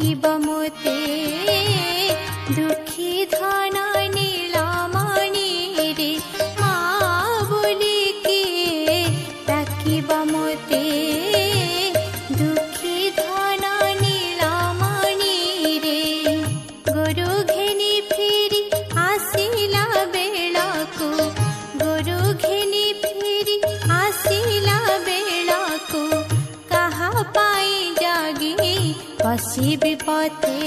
ডাকিব মতে দুঃখী ধন নীলমণি রে মা বলি কিয়ে ডাকিব মতে দুঃখী ধন নীলমণি রে গরু ঘেনি ফিরি আসিলা বেলাকু গরু ঘেনি ফিরি আসিলা বেলাকু কাহা পাই জাগি বসিবি পথে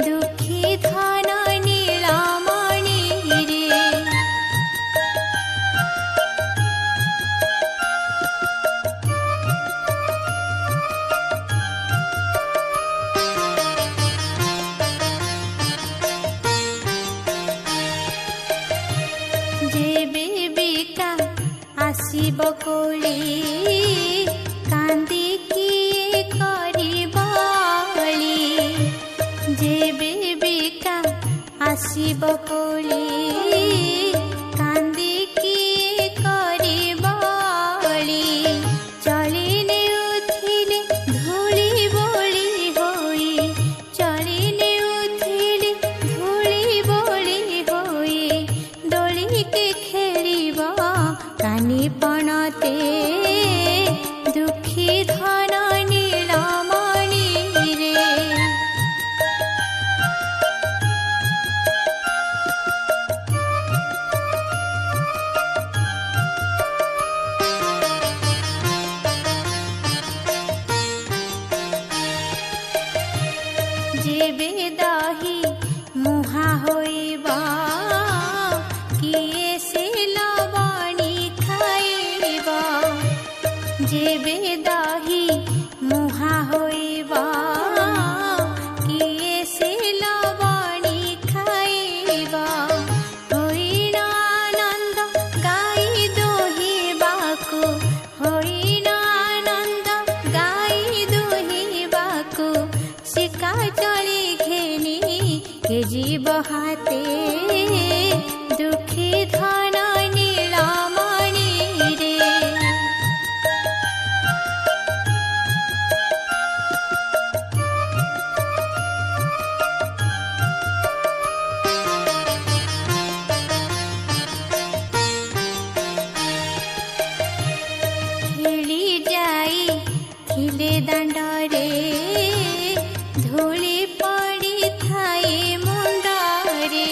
দুঃখী ধন নীলমণি রে যে বিবিকা আসিব কোলি কান্দি কিয়ে করিব অলি যে বিবিকা আসিব কোলি কান্দি কিয়ে করিব অলি চলিনে উঠিলে ধূলি বলি হই চলিনে উঠিলে ধূলি বলি হই দোলিকে খেলিব কানি পণতে দুঃখী ধন নীলমণি রে যে বেদাহি মুহা হইবা কিয়ে সে লবণী খাইবা যে বেদাহি মুহা হইবা কিয়ে সে লবণী খাইবা হইন আনন্দ গাই দোহিবাকু হইন আনন্দ গাই দোহিবাকু শিকা চলি ঘেনি কে জীব হাতে দুঃখী ধন নীলমণি রে খেলি যাই থিলে দাণ্ডরে ধূলি পড়ি থাই মুণ্ডরে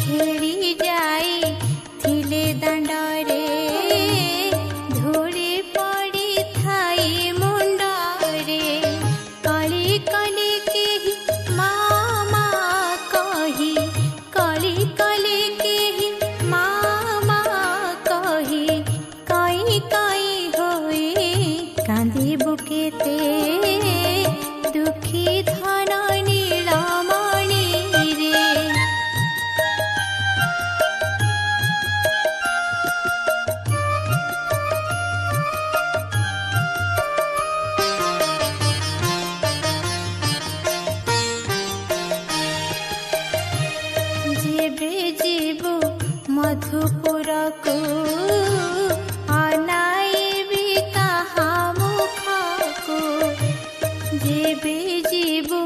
খেলি যাই থিলে দাণ্ডরে ধূলি পড়ি থাই মুণ্ডরে কলি কলি কেহি মা মা কহি কলি কলি কেহি মা মা কহি কাই কাই হই কান্দি বুকেতে দুঃখী ধন নীলমণি রে যেবে ଯିବୁ ମଧୁପୁରକୁ ଅନାଇବି କାହା ମୁଖକୁ ଯେବେ ଯିବୁ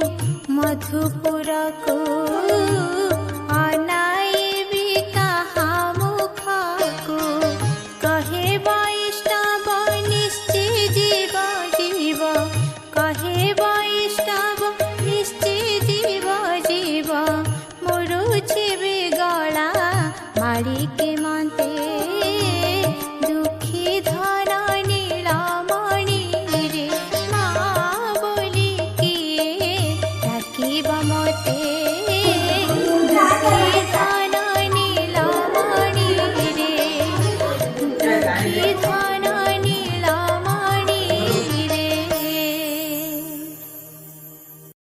ମଧୁପୁରକୁ